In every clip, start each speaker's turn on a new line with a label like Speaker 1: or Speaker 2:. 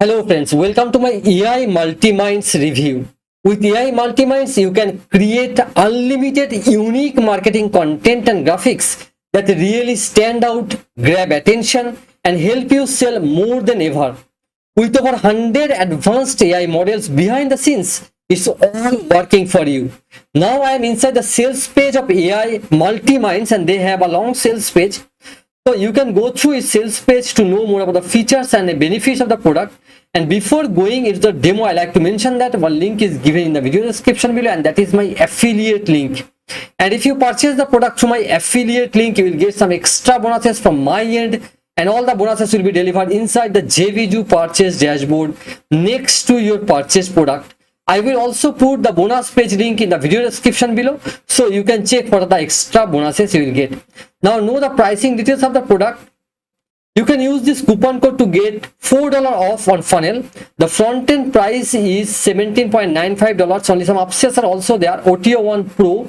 Speaker 1: Hello friends, welcome to my AI MultiMinds review. With AI MultiMinds, you can create unlimited unique marketing content and graphics that really stand out, grab attention, and help you sell more than ever. With over 100 advanced AI models behind the scenes, it's all working for you. Now I am inside the sales page of AI MultiMinds and they have a long sales page. So you can go through its sales page to know more about the features and the benefits of the product. And before going into the demo, I like to mention that one link is given in the video description below, and that is my affiliate link. And if you purchase the product through my affiliate link, you will get some extra bonuses from my end, and all the bonuses will be delivered inside the JVDU purchase dashboard next to your purchase product. I will also put the bonus page link in the video description below, so you can check what are the extra bonuses you will get. Now know the pricing details of the product. You can use this coupon code to get $4 off on funnel. The front end price is $17.95. Only some upsells are also there. OTO 1 Pro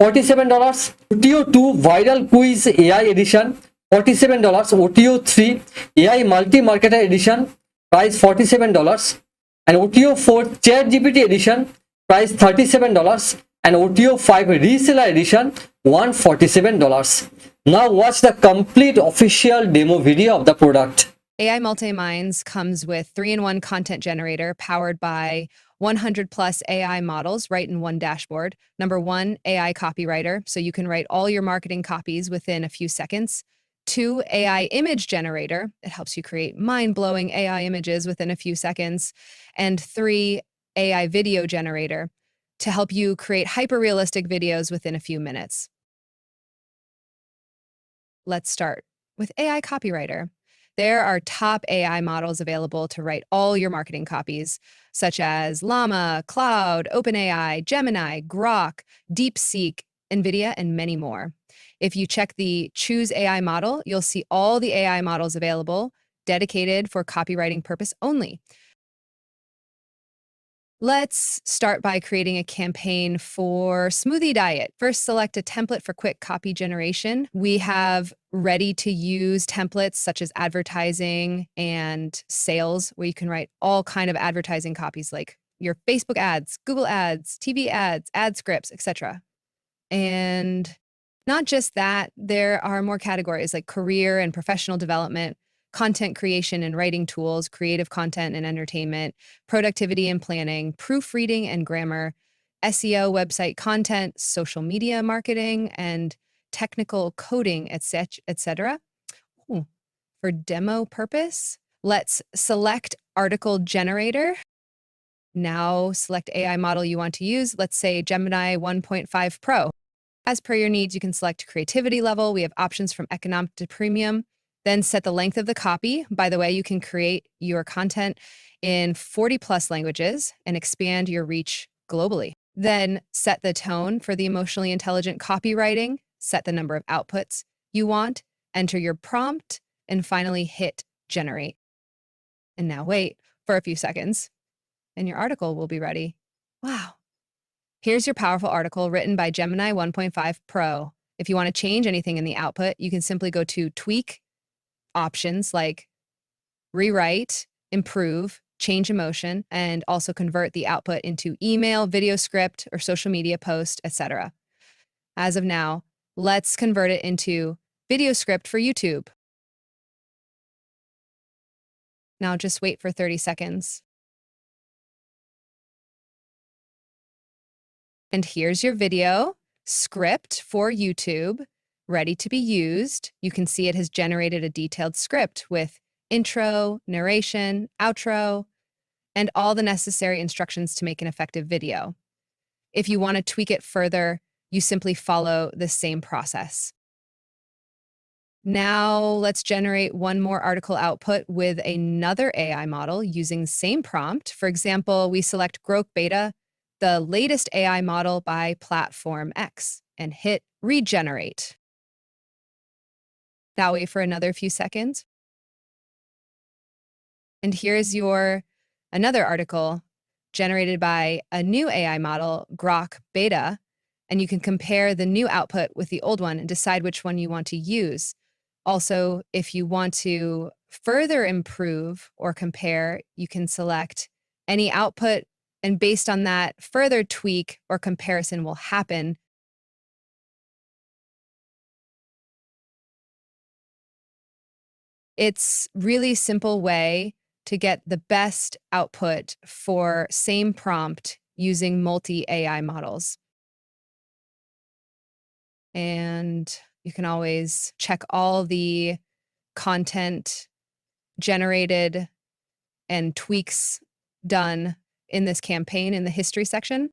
Speaker 1: $47. OTO 2 Viral Quiz AI Edition $47. OTO 3 AI Multi-Marketer Edition price $47. And OTO 4 ChatGPT Edition price $37. And OTO 5 Reseller Edition $147. Now watch the complete official demo video of the product.
Speaker 2: AI MultiMinds comes with 3-in-1 content generator powered by 100 plus AI models right in one dashboard. Number 1, AI copywriter, so you can write all your marketing copies within a few seconds. 2, AI image generator. It helps you create mind-blowing AI images within a few seconds. And 3, AI video generator to help you create hyper-realistic videos within a few minutes. Let's start with AI copywriter. There are top AI models available to write all your marketing copies, such as Llama, Cloud, OpenAI, Gemini, Grok, DeepSeek, NVIDIA, and many more. If you check the Choose AI model, you'll see all the AI models available, dedicated for copywriting purpose only. Let's start by creating a campaign for smoothie diet. First, select a template for quick copy generation. We have ready-to-use templates such as advertising and sales, where you can write all kind of advertising copies like your Facebook ads, Google ads, TV ads, ad scripts, etc. And not just that, there are more categories like career and professional development, content creation and writing tools, creative content and entertainment, productivity and planning, proofreading and grammar, SEO, website content, social media marketing, and technical coding, etc. For demo purpose, let's select article generator. Now select AI model you want to use. Let's say Gemini 1.5 Pro. As per your needs, you can select creativity level. We have options from economic to premium. Then set the length of the copy. By the way, you can create your content in 40 plus languages and expand your reach globally. Then set the tone for the emotionally intelligent copywriting, set the number of outputs you want, enter your prompt, and finally hit generate. And now wait for a few seconds and your article will be ready. Wow. Here's your powerful article written by Gemini 1.5 Pro. If you want to change anything in the output, you can simply go to tweak options like rewrite, improve, change emotion, and also convert the output into email, video script, or social media post, etc. As of now, let's convert it into video script for YouTube. Now just wait for 30 seconds. And here's your video script for YouTube, ready to be used. You can see it has generated a detailed script with intro, narration, outro, and all the necessary instructions to make an effective video. If you want to tweak it further, you simply follow the same process. Now let's generate one more article output with another AI model using the same prompt. For example, we select Grok Beta, the latest AI model by Platform X, and hit regenerate. Now wait for another few seconds. And here's your another article generated by a new AI model, Grok Beta, and you can compare the new output with the old one and decide which one you want to use. Also, if you want to further improve or compare, you can select any output, and based on that, further tweak or comparison will happen. It's really simple way to get the best output for same prompt using multi AI models. And you can always check all the content generated and tweaks done in this campaign in the history section.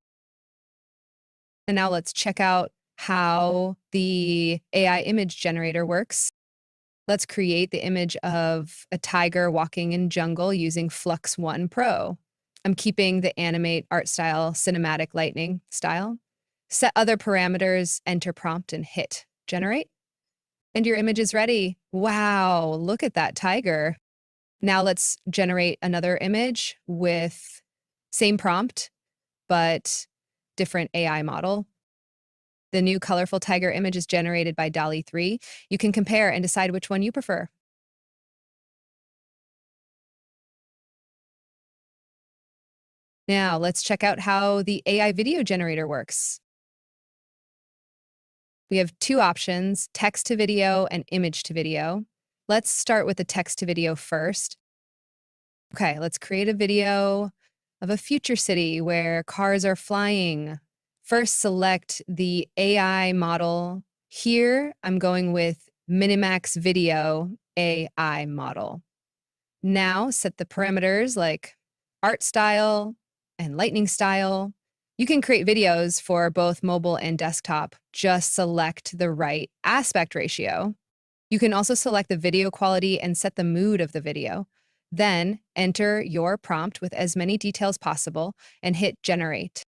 Speaker 2: And now let's check out how the AI image generator works. Let's create the image of a tiger walking in jungle using Flux One Pro. I'm keeping the animate art style cinematic lightning style. Set other parameters, enter prompt, and hit generate. And your image is ready. Wow, look at that tiger. Now let's generate another image with same prompt, but different AI model. The new colorful tiger image is generated by DALL-E 3. You can compare and decide which one you prefer. Now let's check out how the AI video generator works. We have two options, text to video and image to video. Let's start with the text to video first. Okay, let's create a video of a future city where cars are flying. First, select the AI model. Here, I'm going with Minimax Video AI model. Now, set the parameters like art style and lightning style. You can create videos for both mobile and desktop. Just select the right aspect ratio. You can also select the video quality and set the mood of the video. Then enter your prompt with as many details possible and hit generate.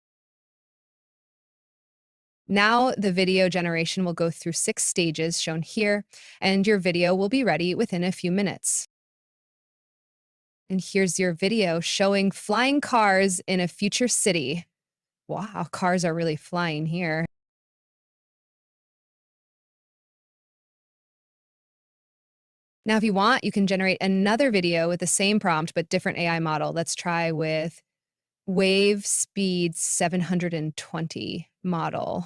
Speaker 2: Now the video generation will go through 6 stages shown here, and your video will be ready within a few minutes. And here's your video showing flying cars in a future city. Wow, cars are really flying here. Now, if you want, you can generate another video with the same prompt but different AI model. Let's try with Wave Speed 720 model.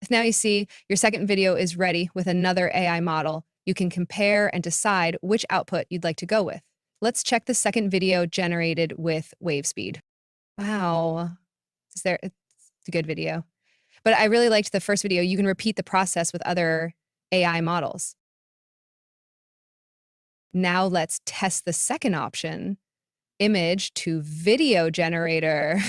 Speaker 2: Now you see your second video is ready with another AI model. You can compare and decide which output you'd like to go with. Let's check the second video generated with wave speed. Wow, it's a good video. But I really liked the first video. You can repeat the process with other AI models. Now let's test the second option, image to video generator.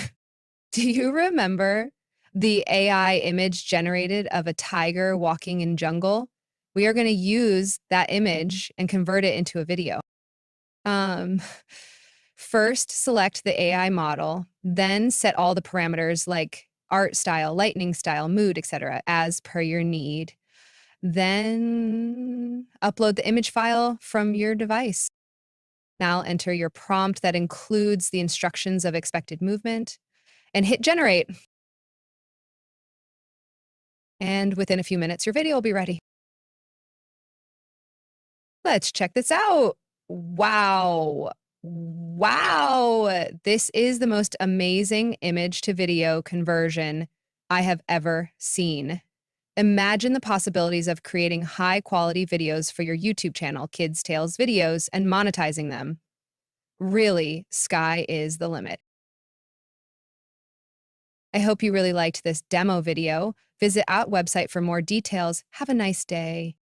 Speaker 2: Do you remember the AI image generated of a tiger walking in jungle? We are going to use that image and convert it into a video. Um, First, select the AI model, then set all the parameters like art style, lightning style, mood, etc., as per your need. Then upload the image file from your device. Now enter your prompt that includes the instructions of expected movement and hit generate. And within a few minutes, your video will be ready. Let's check this out. Wow. Wow. This is the most amazing image to video conversion I have ever seen. Imagine the possibilities of creating high quality videos for your YouTube channel, Kids Tales Videos, and monetizing them. Really, sky is the limit. I hope you really liked this demo video. Visit our website for more details. Have a nice day.